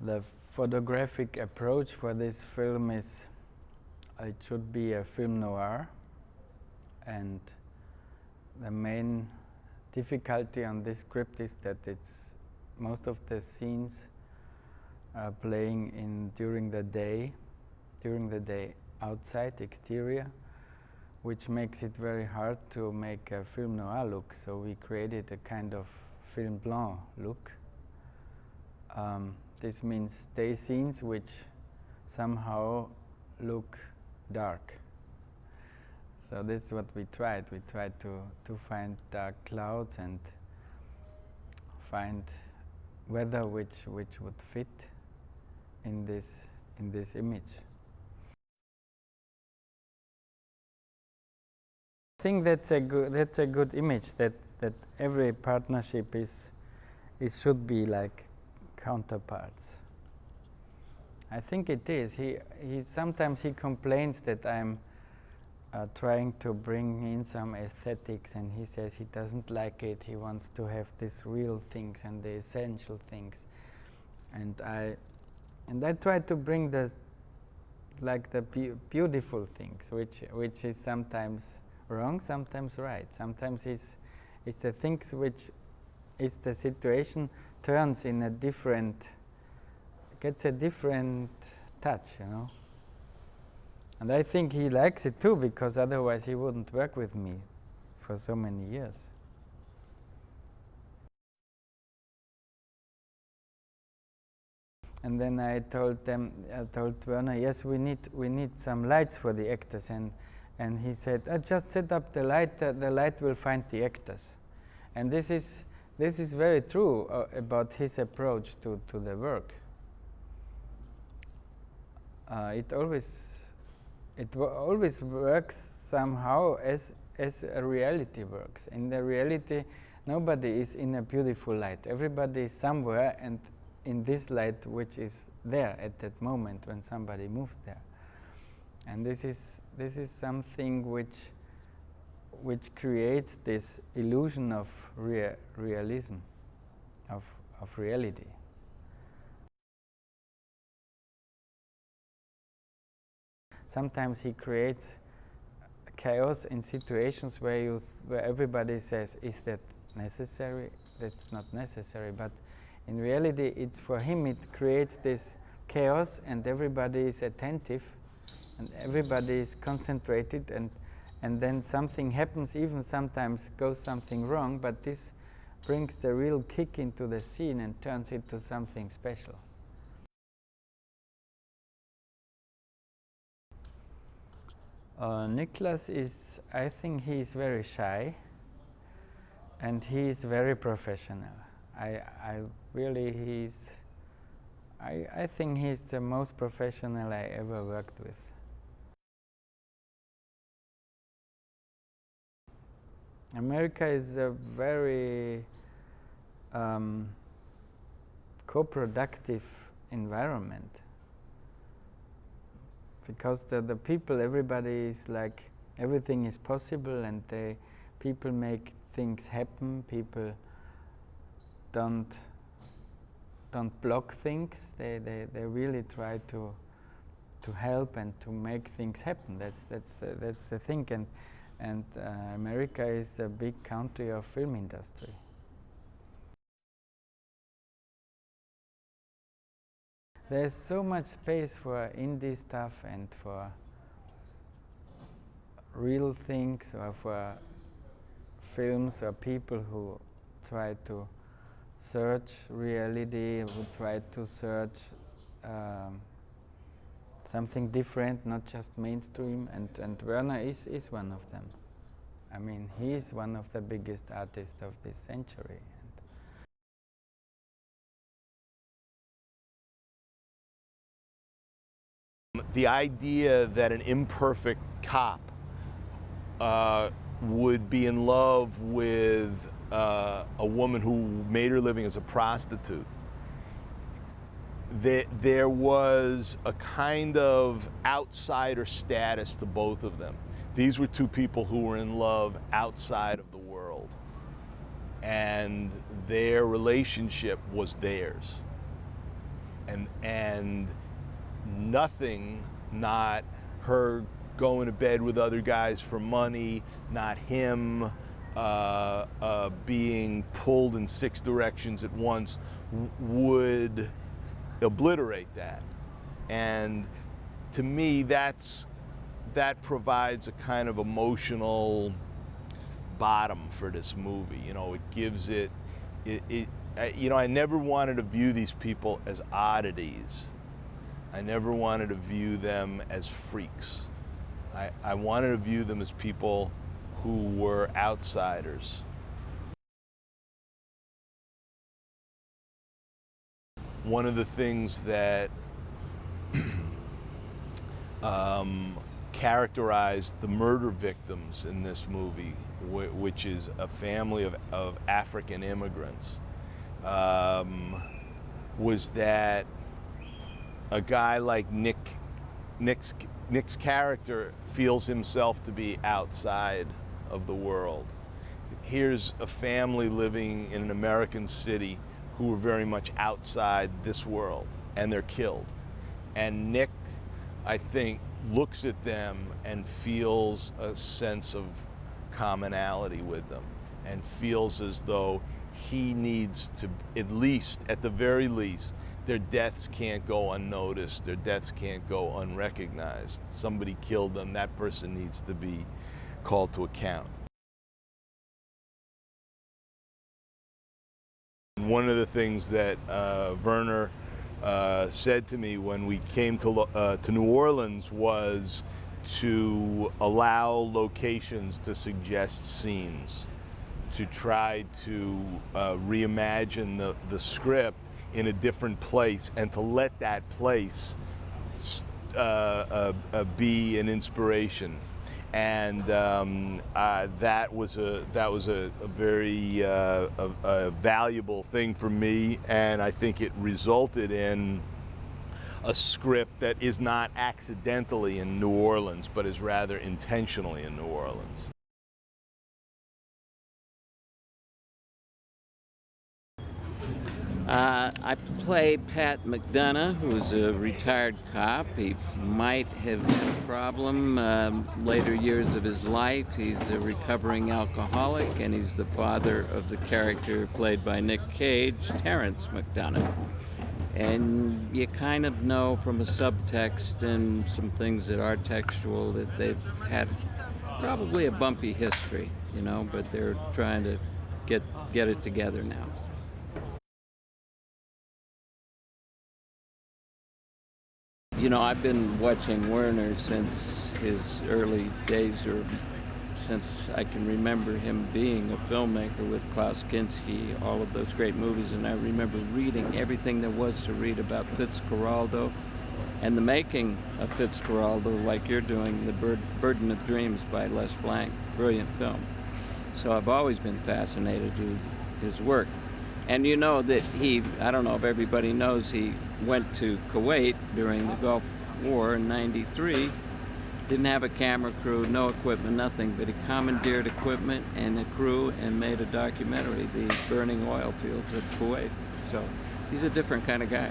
The photographic approach for this film is, it should be a film noir, and the main difficulty on this script is that it's most of the scenes are playing during the day outside, exterior, which makes it very hard to make a film noir look. So we created a kind of film blanc look. This means day scenes which somehow look dark. So this is what we tried. We tried to find dark clouds and find weather which would fit in this image. I think that's a good image, that every partnership should be like counterparts. I think it is. He sometimes he complains that I'm trying to bring in some aesthetics, and he says he doesn't like it. He wants to have these real things and the essential things, and I try to bring the beautiful things, which is sometimes wrong, sometimes right. Sometimes it's the things which is the situation turns in a different, gets a different touch, you know. And I think he likes it too, because otherwise he wouldn't work with me for so many years. And then I told Werner, yes, we need some lights for the actors, and he said, just set up the light. The light will find the actors. And this is very true about his approach to the work. It always works somehow as a reality works. In the reality, nobody is in a beautiful light. Everybody is somewhere, and in this light which is there at that moment when somebody moves there. And this is something which creates this illusion of realism, of reality. Sometimes he creates chaos in situations where everybody says, is that necessary? That's not necessary. But in reality, it's for him, it creates this chaos, and everybody is attentive, and everybody is concentrated, and then something happens, even sometimes goes something wrong, but this brings the real kick into the scene and turns it to something special. Niklas is, I think he's very shy, and he's very professional. I think he's the most professional I ever worked with. America is a very co-productive environment, because the people, everybody is like, everything is possible, and people make things happen. People don't block things. They really try to help and to make things happen. That's the thing. And America is a big country of film industry. There's so much space for indie stuff and for real things, or for films or people who try to search reality, who try to search something different, not just mainstream, and Werner is one of them. I mean, he is one of the biggest artists of this century. The idea that an imperfect cop would be in love with a woman who made her living as a prostitute, there was a kind of outsider status to both of them. These were two people who were in love outside of the world, and their relationship was theirs. and nothing, not her going to bed with other guys for money, not him being pulled in 6 directions at once, would obliterate that. And to me, that provides a kind of emotional bottom for this movie. You know, it gives it you know, I never wanted to view these people as oddities. I never wanted to view them as freaks. I wanted to view them as people who were outsiders. One of the things that characterized the murder victims in this movie, which is a family of African immigrants, was that a guy like Nick's character feels himself to be outside of the world. Here's a family living in an American city who are very much outside this world, and they're killed. And Nick, I think, looks at them and feels a sense of commonality with them, and feels as though he needs to, at the very least, their deaths can't go unnoticed, their deaths can't go unrecognized. Somebody killed them, that person needs to be called to account. One of the things that Werner said to me when we came to New Orleans was to allow locations to suggest scenes, to try to reimagine the script in a different place, and to let that place be an inspiration. And that was a very valuable thing for me, and I think it resulted in a script that is not accidentally in New Orleans, but is rather intentionally in New Orleans. I play Pat McDonough, who's a retired cop. He might have had a problem later years of his life. He's a recovering alcoholic, and he's the father of the character played by Nick Cage, Terrence McDonough. And you kind of know from a subtext and some things that are textual that they've had probably a bumpy history, you know, but they're trying to get it together now. You know, I've been watching Werner since his early days, or since I can remember him being a filmmaker with Klaus Kinski, all of those great movies, and I remember reading everything there was to read about Fitzcarraldo and the making of Fitzcarraldo, like you're doing, The Burden of Dreams by Les Blank, brilliant film. So I've always been fascinated with his work. And you know that I don't know if everybody knows, he went to Kuwait during the Gulf War in '93, didn't have a camera crew, no equipment, nothing, but he commandeered equipment and a crew and made a documentary, The Burning Oil Fields of Kuwait. So he's a different kind of guy.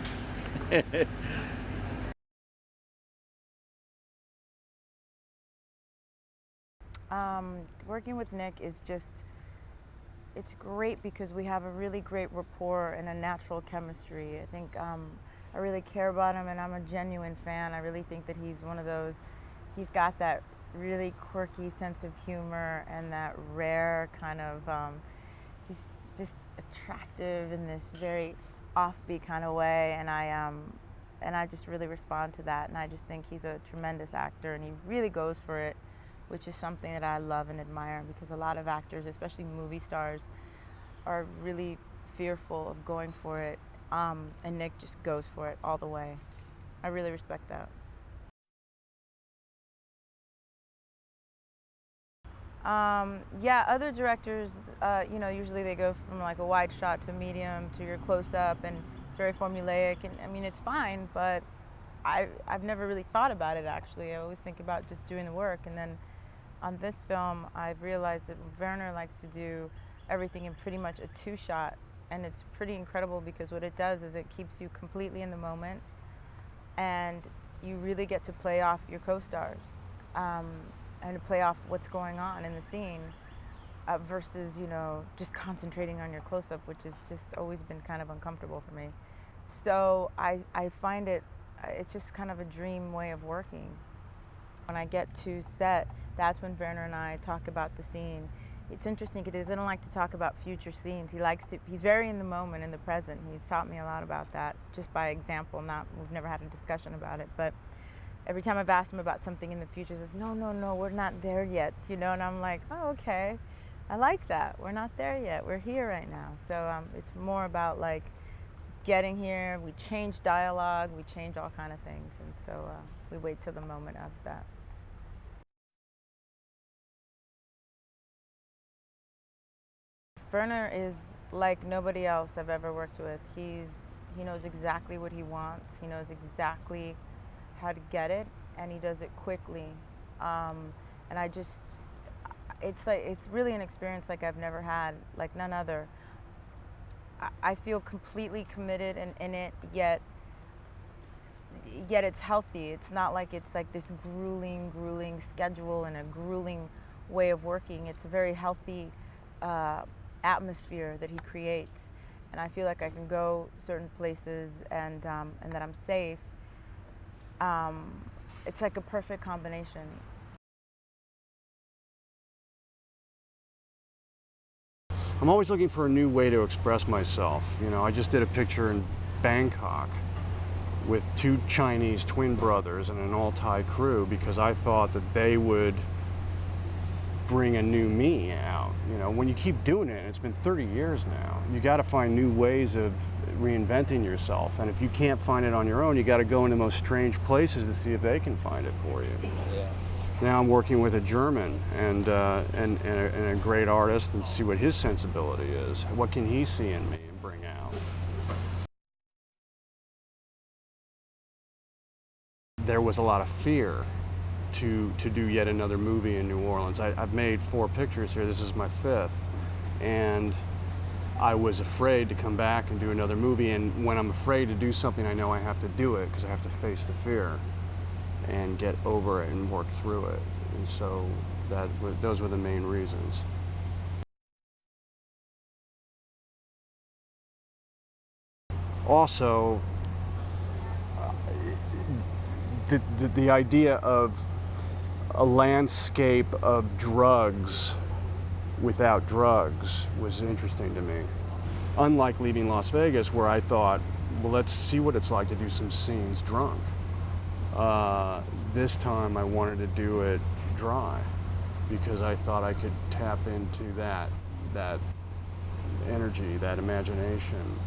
Working with Nick is it's great because we have a really great rapport and a natural chemistry. I think I really care about him, and I'm a genuine fan. I really think that he's one of those, he's got that really quirky sense of humor and that rare kind of, he's just attractive in this very offbeat kind of way, and I just really respond to that, and I just think he's a tremendous actor, and he really goes for it, which is something that I love and admire, because a lot of actors, especially movie stars, are really fearful of going for it, and Nick just goes for it all the way. I really respect that. Yeah, other directors, you know, usually they go from like a wide shot to medium to your close-up, and it's very formulaic, and I mean, it's fine, but I've never really thought about it, actually. I always think about just doing the work, and then on this film, I've realized that Werner likes to do everything in pretty much a 2-shot and it's pretty incredible because what it does is it keeps you completely in the moment, and you really get to play off your co-stars and play off what's going on in the scene versus, you know, just concentrating on your close-up, which has just always been kind of uncomfortable for me. So I find it's just kind of a dream way of working. When I get to set, that's when Werner and I talk about the scene. It's interesting because he doesn't like to talk about future scenes. He's very in the moment, in the present. He's taught me a lot about that, just by example. We've never had a discussion about it, but every time I've asked him about something in the future, he says, no, we're not there yet, you know, and I'm like, oh, okay. I like that. We're not there yet. We're here right now. So it's more about like getting here. We change dialogue. We change all kind of things. And so we wait till the moment of that. Werner is like nobody else I've ever worked with. He knows exactly what he wants. He knows exactly how to get it, and he does it quickly. And it's really an experience like I've never had, like none other. I feel completely committed in it, yet it's healthy. It's not like it's like this grueling schedule and a grueling way of working. It's a very healthy atmosphere that he creates, and I feel like I can go certain places and that I'm safe. It's like a perfect combination. I'm always looking for a new way to express myself. You know, I just did a picture in Bangkok with 2 Chinese twin brothers and an all-Thai crew because I thought that they would bring a new me out. You know, when you keep doing it, it's been 30 years now, you got to find new ways of reinventing yourself. And if you can't find it on your own, you got to go into the most strange places to see if they can find it for you. Yeah. Now I'm working with a German and a great artist, and see what his sensibility is. What can he see in me and bring out? There was a lot of fear to do yet another movie in New Orleans. I've made 4 pictures here. This is my 5th, and I was afraid to come back and do another movie. And when I'm afraid to do something, I know I have to do it because I have to face the fear and get over it and work through it. And so those were the main reasons. Also, the idea of a landscape of drugs without drugs was interesting to me. Unlike Leaving Las Vegas, where I thought, well, let's see what it's like to do some scenes drunk. This time I wanted to do it dry because I thought I could tap into that energy, that imagination,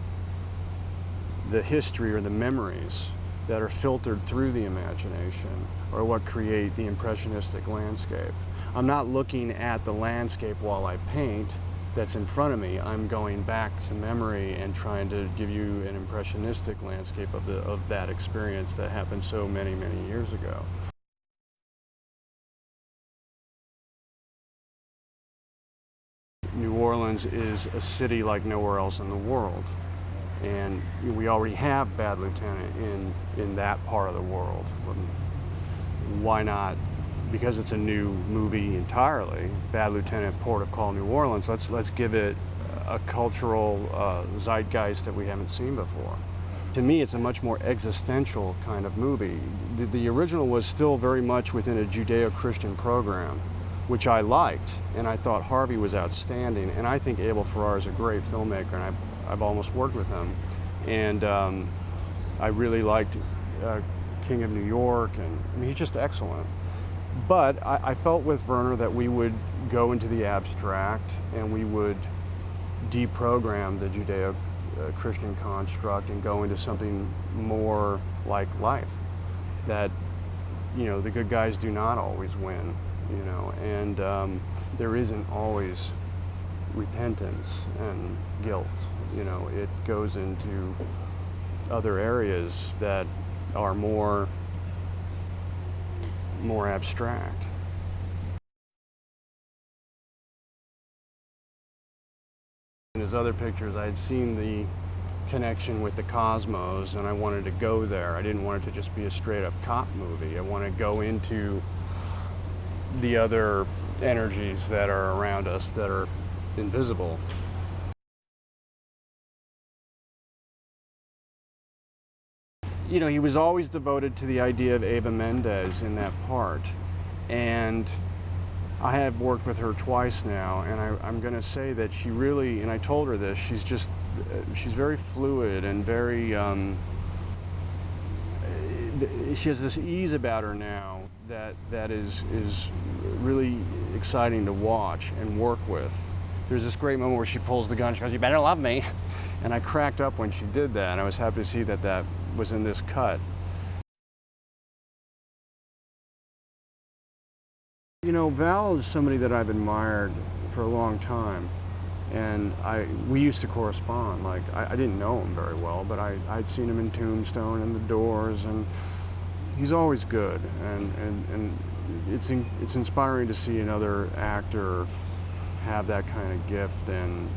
the history or the memories that are filtered through the imagination are what create the impressionistic landscape. I'm not looking at the landscape while I paint that's in front of me. I'm going back to memory and trying to give you an impressionistic landscape of that experience that happened so many years ago. New Orleans is a city like nowhere else in the world, and we already have Bad Lieutenant in that part of the world. Why not? Because it's a new movie entirely, Bad Lieutenant, Port of Call, New Orleans, let's give it a cultural zeitgeist that we haven't seen before. To me, it's a much more existential kind of movie. The original was still very much within a Judeo-Christian program, which I liked, and I thought Harvey was outstanding, and I think Abel Ferrara is a great filmmaker, and I've almost worked with him. And I really liked King of New York, and I mean, he's just excellent. But I felt with Werner that we would go into the abstract and we would deprogram the Judeo-Christian construct and go into something more like life. That, you know, the good guys do not always win, you know, and there isn't always repentance and guilt. You know, it goes into other areas that are more abstract. Is those other pictures, I had seen the connection with the cosmos, and I wanted to go there. I didn't want it to just be a straight up cop movie. I want to go into the other energies that are around us that are invisible. You know, he was always devoted to the idea of Eva Mendes in that part. And I have worked with her twice now, and I'm going to say that she really, and I told her this, she's very fluid and very, she has this ease about her now that is really exciting to watch and work with. There's this great moment where she pulls the gun, she goes, "You better love me." And I cracked up when she did that, and I was happy to see that that was in this cut. You know, Val is somebody that I've admired for a long time, and we used to correspond. Like, I didn't know him very well, but I'd seen him in Tombstone and The Doors, and he's always good, and it's inspiring to see another actor have that kind of gift and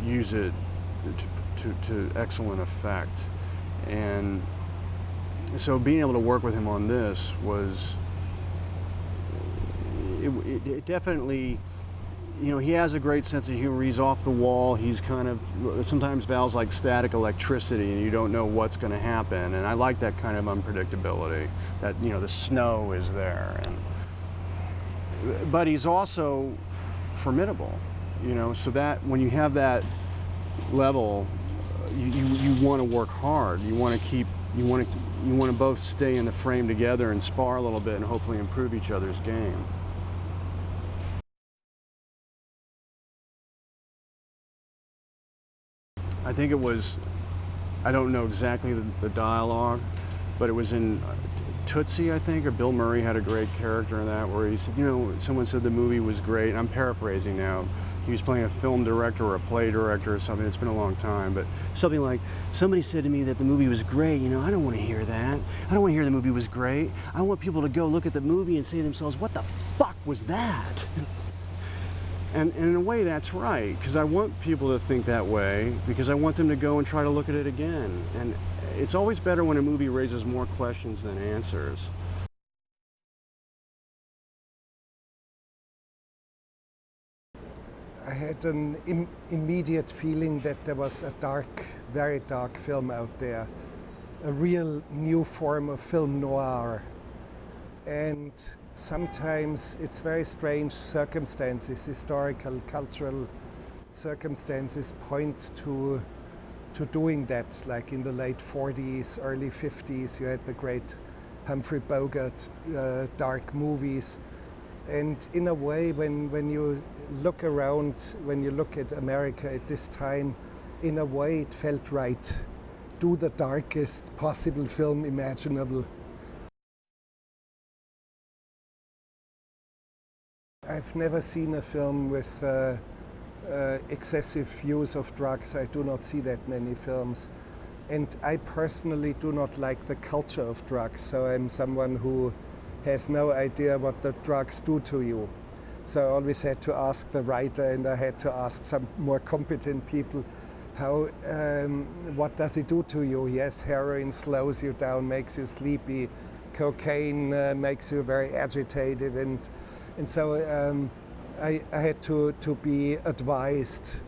use it to excellent effect. And so being able to work with him on this was, it definitely, you know, he has a great sense of humor. He's off the wall. He's kind of, sometimes Val's like static electricity and you don't know what's going to happen. And I like that kind of unpredictability, that, you know, the snow is there. But he's also formidable, you know, so that when you have that level, you want to work hard. You want to both stay in the frame together and spar a little bit and hopefully improve each other's game. I think it was, I don't know exactly the dialogue, but it was in Tootsie, I think, or Bill Murray had a great character in that where he said, you know, someone said the movie was great, and I'm paraphrasing now. He was playing a film director or a play director or something. It's been a long time, but something like, somebody said to me that the movie was great. You know, I don't want to hear that. I don't want to hear the movie was great. I want people to go look at the movie and say to themselves, what the fuck was that? And in a way, that's right, because I want people to think that way, because I want them to go and try to look at it again. And it's always better when a movie raises more questions than answers. I had an immediate feeling that there was a dark, very dark film out there, a real new form of film noir. And sometimes it's very strange circumstances, historical, cultural circumstances point to doing that. Like in the late 40s, early 50s, you had the great Humphrey Bogart dark movies. And in a way, when you look around, when you look at America at this time, in a way it felt right. Do the darkest possible film imaginable. I've never seen a film with excessive use of drugs. I do not see that many films. And I personally do not like the culture of drugs. So I'm someone who has no idea what the drugs do to you. So I always had to ask the writer, and I had to ask some more competent people, what does it do to you? Yes, heroin slows you down, makes you sleepy. Cocaine makes you very agitated. And so I had to be advised.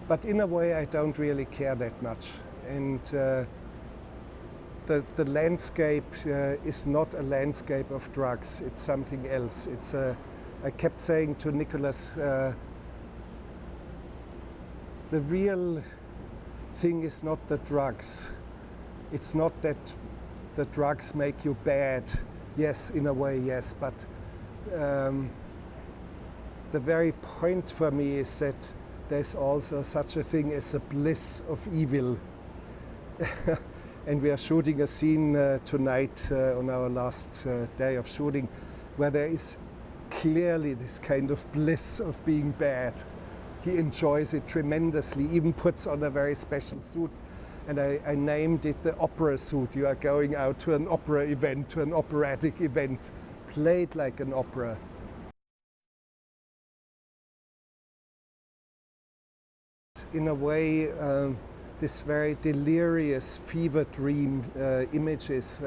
But in a way, I don't really care that much. And the landscape is not a landscape of drugs. It's something else. I kept saying to Nicholas, the real thing is not the drugs. It's not that the drugs make you bad. Yes, in a way, yes, but the very point for me is that there's also such a thing as a bliss of evil. And we are shooting a scene tonight on our last day of shooting where there is clearly this kind of bliss of being bad. He enjoys it tremendously, even puts on a very special suit. And I named it the opera suit. You are going out to an opera event, to an operatic event, played like an opera. in a way, this very delirious fever dream images,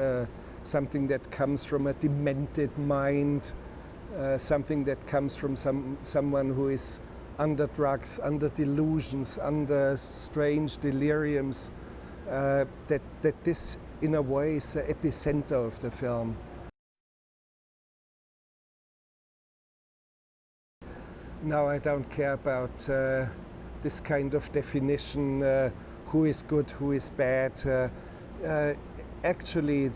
something that comes from a demented mind, something that comes from someone who is under drugs, under delusions, under strange deliriums, that this in a way is the epicenter of the film. Now I don't care about this kind of definition, who is good, who is bad. Actually,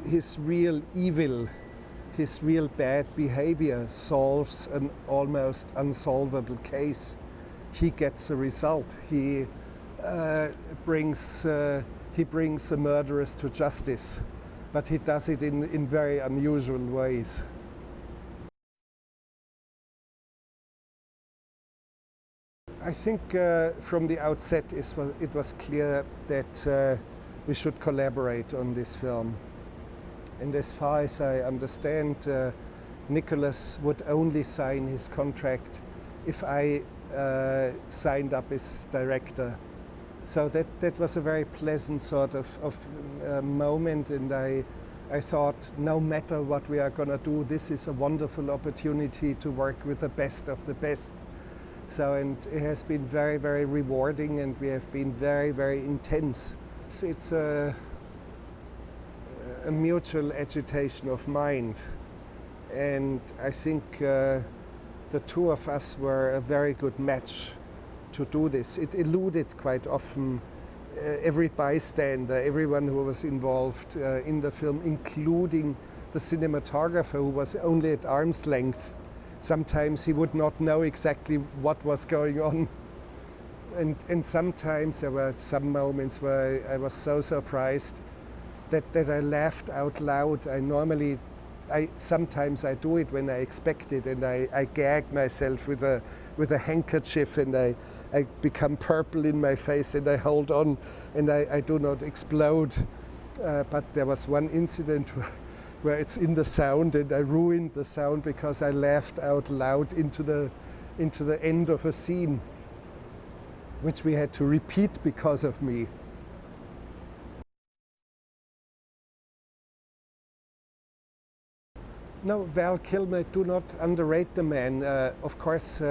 his real evil, his real bad behavior solves an almost unsolvable case. He gets a result. He brings the murderers to justice, but he does it in very unusual ways. I think from the outset it was clear that we should collaborate on this film. And as far as I understand, Nicholas would only sign his contract if I signed up as director. So that was a very pleasant sort of moment, and I thought, no matter what we are going to do, this is a wonderful opportunity to work with the best of the best. So, and it has been very, very rewarding, and we have been very, very intense. It's a mutual agitation of mind, and I think the two of us were a very good match to do this. It eluded quite often every bystander, everyone who was involved in the film, including the cinematographer, who was only at arm's length. Sometimes he would not know exactly what was going on. And sometimes there were some moments where I was so surprised that I laughed out loud. Sometimes I do it when I expect it, and I gag myself with a handkerchief, and I become purple in my face, and I hold on, and I do not explode. But there was one incident where it's in the sound, and I ruined the sound because I laughed out loud into the end of a scene, which we had to repeat because of me. No, Val Kilmer, do not underrate the man. Of course,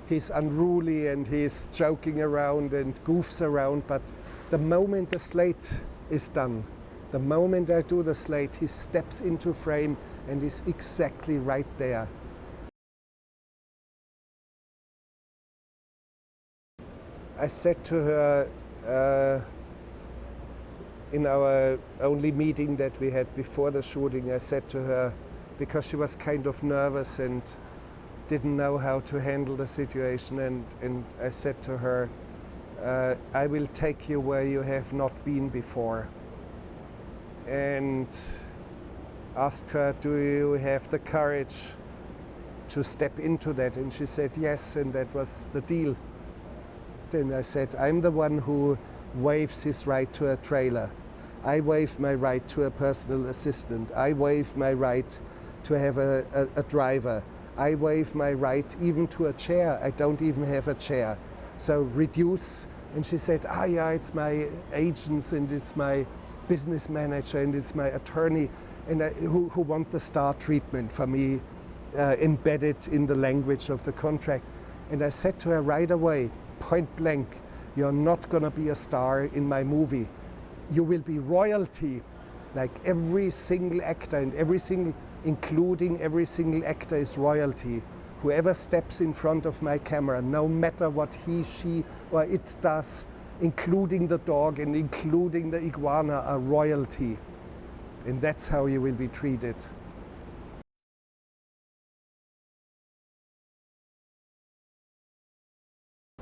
he's unruly and he's joking around and goofs around, but the moment the slate is done, the moment I do the slate, he steps into frame and is exactly right there. I said to her in our only meeting that we had before the shooting, I said to her, because she was kind of nervous and didn't know how to handle the situation, and I said to her, I will take you where you have not been before. And asked her, do you have the courage to step into that? And she said yes, and that was the deal. Then I said, I'm the one who waives his right to a trailer. I waive my right to a personal assistant. I waive my right to have a driver. I waive my right even to a chair. I don't even have a chair. So reduce. And she said, yeah, it's my agents and it's my business manager and it's my attorney and who want the star treatment for me embedded in the language of the contract. And I said to her right away, point blank, you're not going to be a star in my movie. You will be royalty, like every single actor and including every single actor is royalty. Whoever steps in front of my camera, no matter what he, she, or it does, including the dog and including the iguana, are royalty. And that's how you will be treated.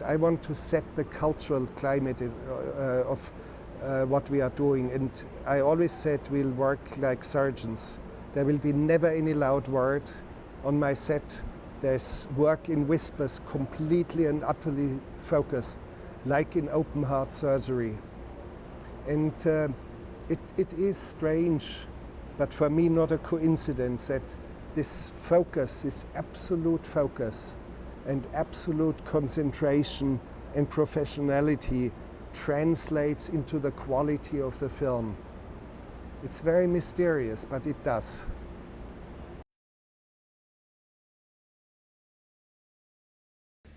I want to set the cultural climate of what we are doing, and I always said we'll work like surgeons. There will be never any loud word on my set. There's work in whispers, completely and utterly focused, like in open heart surgery. And it is strange, but for me not a coincidence that this focus, this absolute focus and absolute concentration and professionality translates into the quality of the film. It's very mysterious, but it does.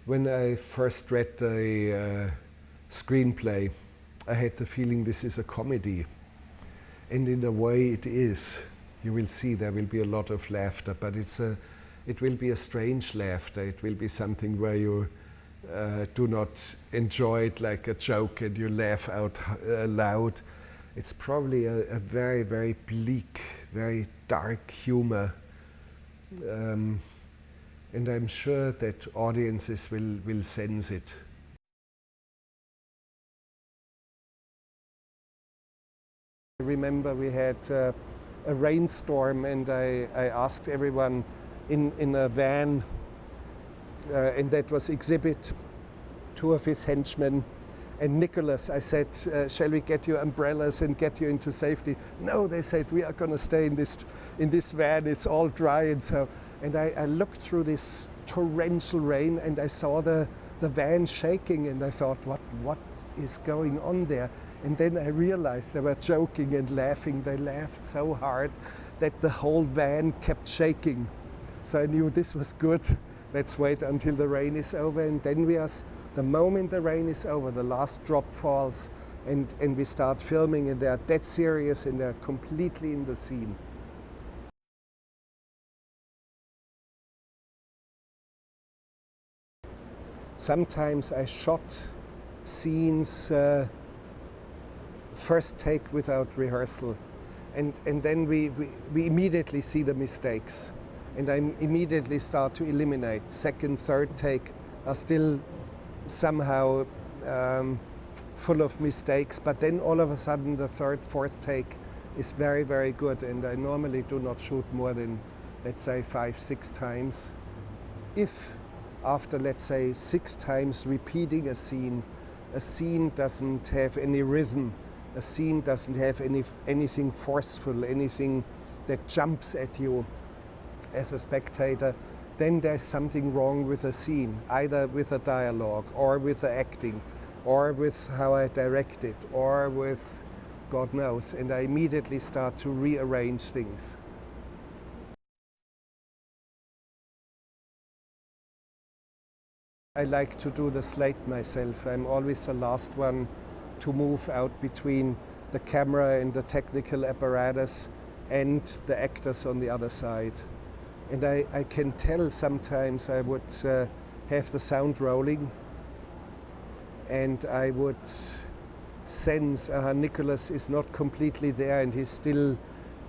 When I first read the screenplay, I had the feeling this is a comedy. And in a way it is. You will see there will be a lot of laughter, but it will be a strange laughter. It will be something where you do not enjoy it like a joke and you laugh out loud. It's probably a very, very bleak, very dark humor. And I'm sure that audiences will sense it. I remember we had a rainstorm, and I asked everyone in a van, and that was Exhibit, two of his henchmen, and Nicholas. I said, shall we get you umbrellas and get you into safety? No, they said, we are going to stay in this van, it's all dry. And I looked through this torrential rain, and I saw the van shaking, and I thought, what is going on there? And then I realized they were joking and laughing. They laughed so hard that the whole van kept shaking. So I knew this was good. Let's wait until the rain is over. And then the moment the rain is over, the last drop falls, and we start filming, and they're dead serious and they're completely in the scene. Sometimes I shot scenes first take without rehearsal, and then we immediately see the mistakes, and I immediately start to eliminate. Second, third take are still somehow full of mistakes, but then all of a sudden the third, fourth take is very, very good, and I normally do not shoot more than, let's say, 5, 6 times. If after, let's say, 6 times repeating a scene doesn't have any rhythm, a scene doesn't have anything forceful, anything that jumps at you as a spectator, then there's something wrong with the scene, either with the dialogue or with the acting or with how I direct it or with God knows, and I immediately start to rearrange things. I like to do the slate myself. I'm always the last one to move out between the camera and the technical apparatus and the actors on the other side. And I can tell sometimes I would have the sound rolling, and I would sense Nicholas is not completely there and he's still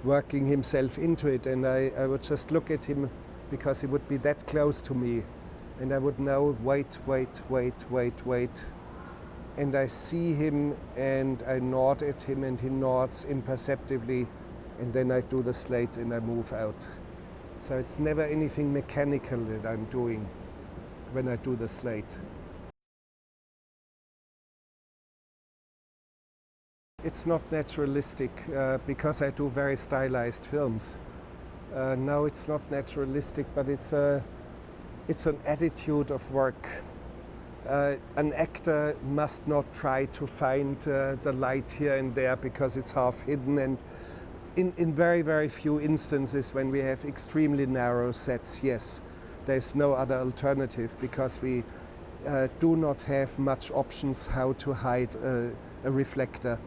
working himself into it, and I would just look at him because he would be that close to me, and I would know, wait. And I see him and I nod at him and he nods imperceptibly, and then I do the slate and I move out. So it's never anything mechanical that I'm doing when I do the slate. It's not naturalistic because I do very stylized films. No, it's not naturalistic, but it's an attitude of work. An actor must not try to find the light here and there because it's half hidden, and in very, very few instances when we have extremely narrow sets, yes, there's no other alternative because we do not have much options how to hide a reflector.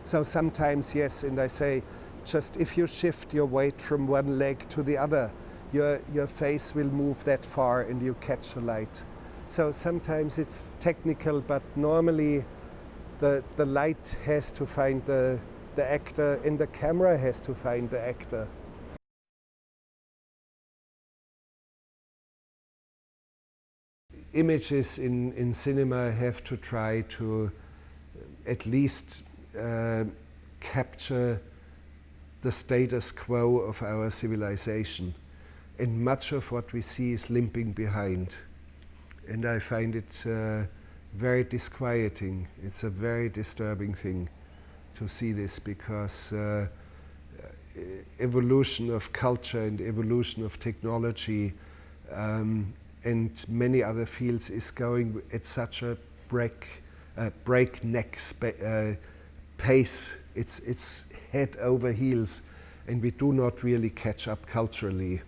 So sometimes, yes, and I say, just if you shift your weight from one leg to the other, your face will move that far and you catch the light. So sometimes it's technical, but normally the light has to find the actor and the camera has to find the actor. Images in cinema have to try to at least capture the status quo of our civilization. And much of what we see is limping behind. And I find it very disquieting. It's a very disturbing thing to see this, because evolution of culture and evolution of technology and many other fields is going at such a breakneck pace. It's head over heels, and we do not really catch up culturally.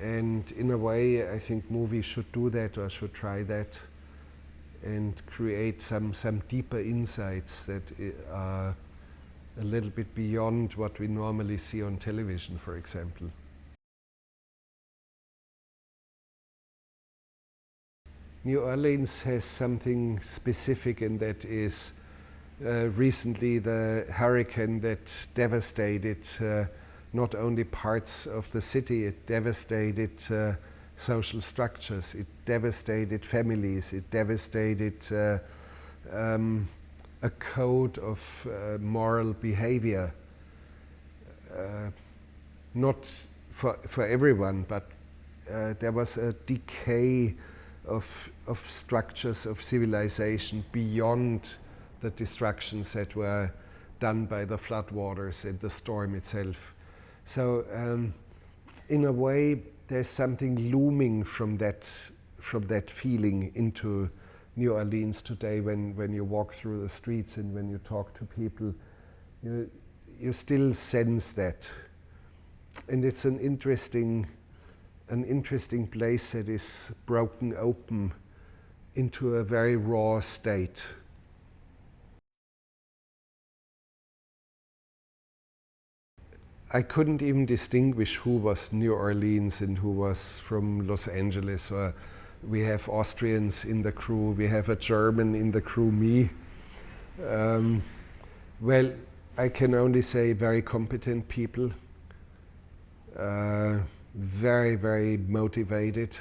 And in a way, I think movies should do that, or should try that, and create some deeper insights that are a little bit beyond what we normally see on television, for example. New Orleans has something specific, and that is recently the hurricane that devastated not only parts of the city, it devastated social structures, it devastated families, it devastated a code of moral behavior. Not for everyone, but there was a decay of structures of civilization beyond the destructions that were done by the floodwaters and the storm itself. So in a way, there's something looming from that feeling into New Orleans today. When you walk through the streets and when you talk to people, you still sense that. And it's an interesting place that is broken open into a very raw state. I couldn't even distinguish who was New Orleans and who was from Los Angeles. Or we have Austrians in the crew, we have a German in the crew, me. Well, I can only say very competent people, very, very motivated.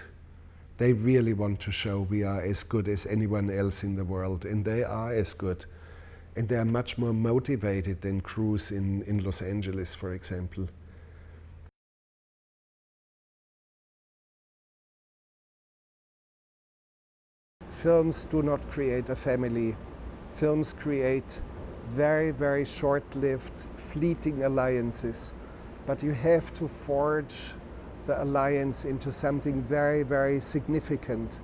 They really want to show we are as good as anyone else in the world, and they are as good. And they are much more motivated than crews in Los Angeles, for example. Films do not create a family. Films create very, very short-lived, fleeting alliances. But you have to forge the alliance into something very, very significant.